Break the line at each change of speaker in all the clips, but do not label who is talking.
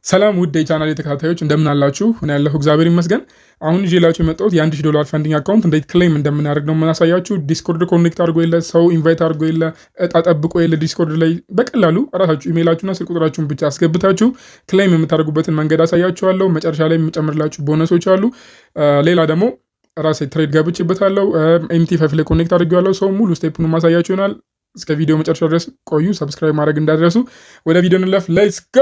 ሰላም ውድ የቻናል ተከታታዮች እንደምን አላችሁ? እኔ ያለሁ እግዚአብሔር ይመስገን። አሁን ይዤላችሁ የመጣሁት $1000 ፈንዲንግ አካውንት እንዴት ክሌም እንደምናደርግ ነው የምናሳያችሁ። ዲስኮርድ ኮኔክት አድርጎ የለ ሰው ኢንቫይት አድርጎ የለ እጣ ጠብቆ የለ ዲስኮርድ ላይ በቀላሉ ራሳችሁ ኢሜይላችሁና ስልክ ቁጥራችሁን ብቻ አስገብታችሁ ክሌም የምታደርጉበትን መንገድ አሳያችኋለሁ። መጨረሻ ላይ የምጨምርላችሁ ቦነሶች አሉ። ሌላ ደግሞ ራሴ ትሬድ ገብቼበታለሁ። MT5 ላይ ኮኔክት አድርጌዋለሁ። ሰው ሙሉ ስቴፑን ማሳያችሁ ይሆናል። እስከ ቪዲዮ መጨረሻ ድረስ ቆዩ። ሰብስክራይብ ማድረግ እንዳትረሱ። ወደ ቪዲዮ እንለፍ። ሌትስ ጎ።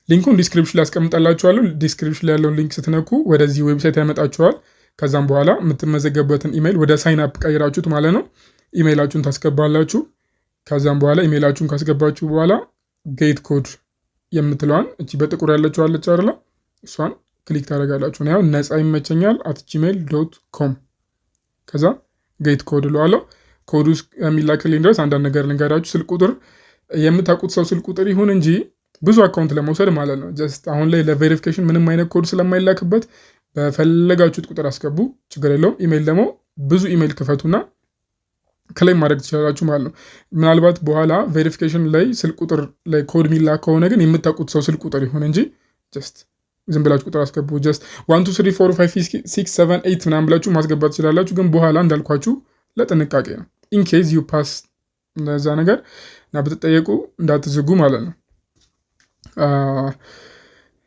ሊንኩን ዲስክሪፕሽን ላይ አስቀምጣላችኋለሁ። ዲስክሪፕሽን ላይ ያለውን ሊንክ ስትነኩ ወደዚህ ዌብሳይት ያመጣችኋል። ከዛም በኋላ የምትመዘገቡበትን ኢሜይል ወደ ሳይን አፕ ቀይራችሁት ማለት ነው። ኢሜይላችሁን ታስገባላችሁ። ከዛም በኋላ ኢሜይላችሁን ካስገባችሁ በኋላ ጌት ኮድ የምትለዋን እቺ በጥቁር ያለችው አለች አይደል? እሷን ክሊክ ታደርጋላችሁ። ነው ነፃ ይመቸኛል @gmail.com ከዛ ጌት ኮድ እለዋለሁ። ኮዱ የሚላክልኝ ድረስ አንዳንድ ነገር ልንገራችሁ። ስልክ ቁጥር የምታውቁት ሰው ስልክ ቁጥር ይሁን እንጂ ብዙ አካውንት ለመውሰድ ማለት ነው። ጀስት አሁን ላይ ለቬሪፊኬሽን ምንም አይነት ኮድ ስለማይላክበት በፈለጋችሁት ቁጥር አስገቡ፣ ችግር የለውም። ኢሜይል ደግሞ ብዙ ኢሜይል ክፈቱና ክሌም ማድረግ ትችላላችሁ ማለት ነው። ምናልባት በኋላ ቬሪፊኬሽን ላይ ስልክ ቁጥር ላይ ኮድ የሚላክ ከሆነ ግን የምታውቁት ሰው ስልክ ቁጥር ይሁን እንጂ ጀስት ዝም ብላችሁ ቁጥር አስገቡ። ጀስት 1 2 3 4 5 6 7 8 ምናምን ብላችሁ ማስገባት ትችላላችሁ። ግን በኋላ እንዳልኳችሁ ለጥንቃቄ ነው። ኢንኬዝ ዩ ፓስ እነዛ ነገር እና ብትጠየቁ እንዳትዝጉ ማለት ነው።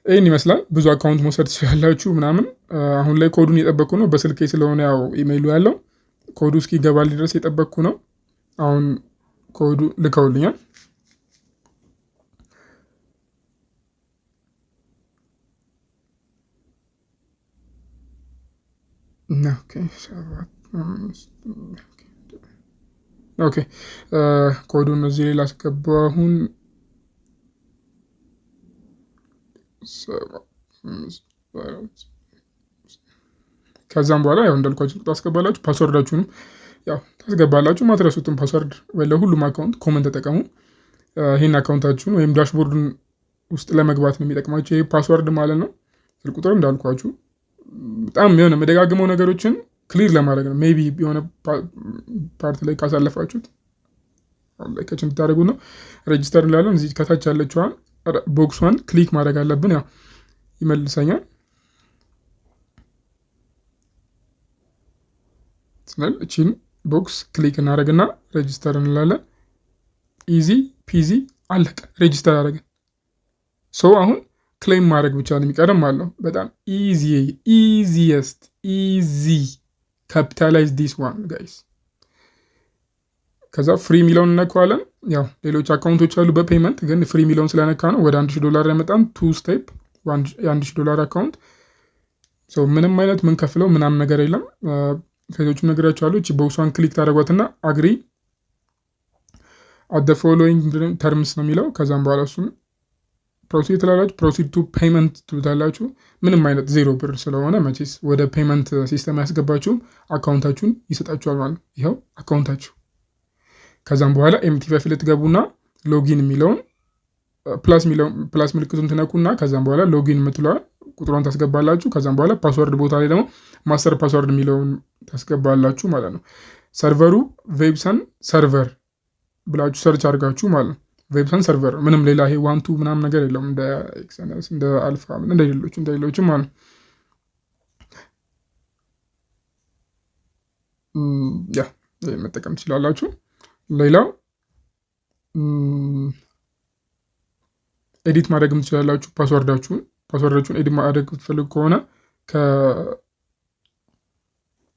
ይህን ይመስላል። ብዙ አካውንት መውሰድ ትችላላችሁ ምናምን። አሁን ላይ ኮዱን እየጠበቅኩ ነው። በስልኬ ስለሆነ ያው ኢሜይሉ ያለው ኮዱ እስኪገባልኝ ድረስ የጠበቅኩ ነው። አሁን ኮዱ ልከውልኛል። ኦኬ ኮዱን እዚህ ላይ ላስገባው አሁን ከዛም በኋላ ያው እንዳልኳችሁ ታስገባላችሁ። ፓስወርዳችሁንም ያው ታስገባላችሁ። ማትረሱትን ፓስወርድ ወይ ለሁሉም አካውንት ኮመን ተጠቀሙ። ይሄን አካውንታችሁን ወይም ዳሽቦርዱን ውስጥ ለመግባት ነው የሚጠቅማችሁ ይሄ ፓስወርድ ማለት ነው። ስልክ ቁጥር እንዳልኳችሁ በጣም የሆነ መደጋግመው ነገሮችን ክሊር ለማድረግ ነው። ሜቢ የሆነ ፓርት ላይ ካሳለፋችሁት ላይ ከች እንድታደርጉ ነው። ሬጅስተር እንላለን። እዚህ ከታች ያለችዋን ቦክሷን ክሊክ ማድረግ አለብን። ያው ይመልሰኛል ስንል እቺን ቦክስ ክሊክ እናደርግና ሬጅስተር እንላለን። ኢዚ ፒዚ አለቀ። ሬጅስተር አደረግን። ሶ አሁን ክሌም ማድረግ ብቻ ነው የሚቀርም ማለት ነው። በጣም ኢዚየስት ኢዚ ካፒታላይዝ ዲስ ዋን ጋይስ። ከዛ ፍሪ ሚሊዮን እነካዋለን። ያው ሌሎች አካውንቶች አሉ በፔመንት ግን ፍሪ ሚሊዮን ስለነካ ነው ወደ $1000 ያመጣን። 2 ስቴፕ $1000 አካውንት። ምንም አይነት ምን ከፍለው ምናምን ነገር የለም። ፌዞቹ ነግራችኋለሁ። እቺ ቦክሷን ክሊክ ታደርጓትና አግሪ አት ዘ ፎሎዊንግ ተርምስ ነው የሚለው። ከዛም በኋላ እሱን ፕሮሲድ ትላላችሁ። ፕሮሲድ ቱ ፔመንት ትሉታላችሁ። ምንም አይነት 0 ብር ስለሆነ መቼስ ወደ ፔመንት ሲስተም ያስገባችሁም አካውንታችሁን ይሰጣችኋል ማለት ነው። ይኸው አካውንታችሁ። ከዛም በኋላ MT5 ልትገቡና ሎጊን የሚለውን ፕላስ ምልክቱን ትነኩና ከዛም በኋላ ሎጊን የምትለዋል ቁጥሯን ታስገባላችሁ። ከዛም በኋላ ፓስወርድ ቦታ ላይ ደግሞ ማስተር ፓስወርድ የሚለውን ታስገባላችሁ ማለት ነው። ሰርቨሩ ቬብሰን ሰርቨር ብላችሁ ሰርች አድርጋችሁ ማለት ነው። ቬብሰን ሰርቨር ምንም ሌላ ይሄ 1 2 ምናምን ነገር የለም። እንደ ኤክሰነስ እንደ አልፋ እንደ ሌሎችም ማለት ነው። ያ መጠቀም ትችላላችሁ። ሌላው ኤዲት ማድረግም ትችላላችሁ። ፓስወርዳችሁን ኤዲት ማድረግ ትፈልጉ ከሆነ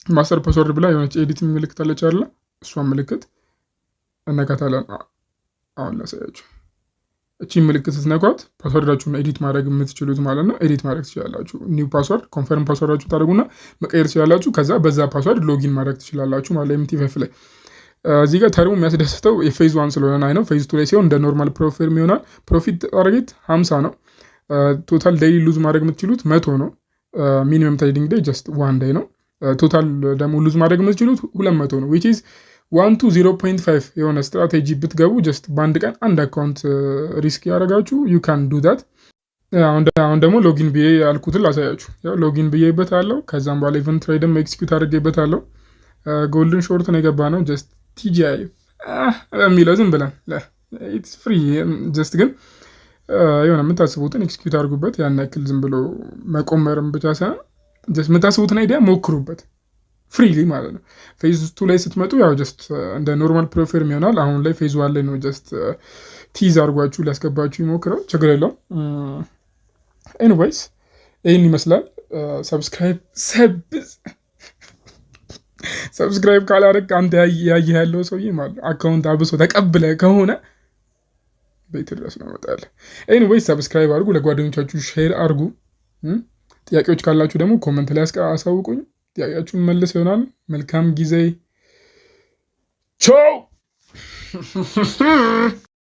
ከማስተር ፓስወርድ ብላ የሆነች ኤዲት ምልክት አለች አይደል? እሷን ምልክት እነካታለን። አሁን ላሳያችሁ። እቺ ምልክት ስትነኳት ፓስወርዳችሁን ኤዲት ማድረግ የምትችሉት ማለት ነው። ኤዲት ማድረግ ትችላላችሁ። ኒው ፓስወርድ ኮንፈርም ፓስወርዳችሁ ታደርጉና መቀየር ትችላላችሁ። ከዛ በዛ ፓስወርድ ሎጊን ማድረግ ትችላላችሁ ማለት MT5 ላይ። እዚህ ጋር ተርሙ የሚያስደስተው የፌዝ 1 ስለሆነ አይ ነው። ፌዝ 2 ላይ ሲሆን እንደ ኖርማል ፕሮፊርም ይሆናል። ፕሮፊት ታርጌት 50 ነው። ቶታል ዴይሊ ሉዝ ማድረግ የምትችሉት 100 ነው። ሚኒመም ትሬዲንግ ዴይ ጀስት 1 ዴይ ነው። ቶታል ደግሞ ሉዝ ማድረግ የምትችሉት 200 ነው። which is 1 to 0.5 የሆነ ስትራቴጂ ብትገቡ ጀስት በአንድ ቀን አንድ አካውንት ሪስክ ያደረጋችሁ you can do that አሁን ደግሞ ሎጊን ብዬ ያልኩትን ላሳያችሁ። ያው ሎጊን ብዬበታለሁ። ከዛም በኋላ ኢቨንት ላይ ደግሞ ኤክስኪዩት አድርጌበታለሁ። ጎልድን ሾርት ነው የገባ ነው። ጀስት ቲጂአይ የሚለው ዝም ብለን ኢትስ ፍሪ ጀስት ግን የሆነ የምታስቡትን ኤክስኪዩት አድርጉበት። ያን ያክል ዝም ብሎ መቆመርም ብቻ ሳይሆን ጀስት የምታስቡትን አይዲያ ሞክሩበት ፍሪሊ ማለት ነው። ፌዝ 2 ላይ ስትመጡ ያው ጀስት እንደ ኖርማል ፕሮፌርም ይሆናል። አሁን ላይ ፌዝ 1 ላይ ነው ጀስት ቲዝ አድርጓችሁ ሊያስገባችሁ ይሞክረው። ችግር የለውም። ኤኒዌይስ ይህን ይመስላል። ሰብስክራይብ ካላደረግ አንተ ያየህ ያለው ሰውዬ ማለት አካውንት አብሶ ተቀብለ ከሆነ ቤት ድረስ ነው መጣለ። ኤኒዌይስ ሰብስክራይብ አድርጉ፣ ለጓደኞቻችሁ ሼር አድርጉ። ጥያቄዎች ካላችሁ ደግሞ ኮመንት ላይ አሳውቁኝ። ጥያቄያችሁን መልስ ይሆናል። መልካም ጊዜ። ቻው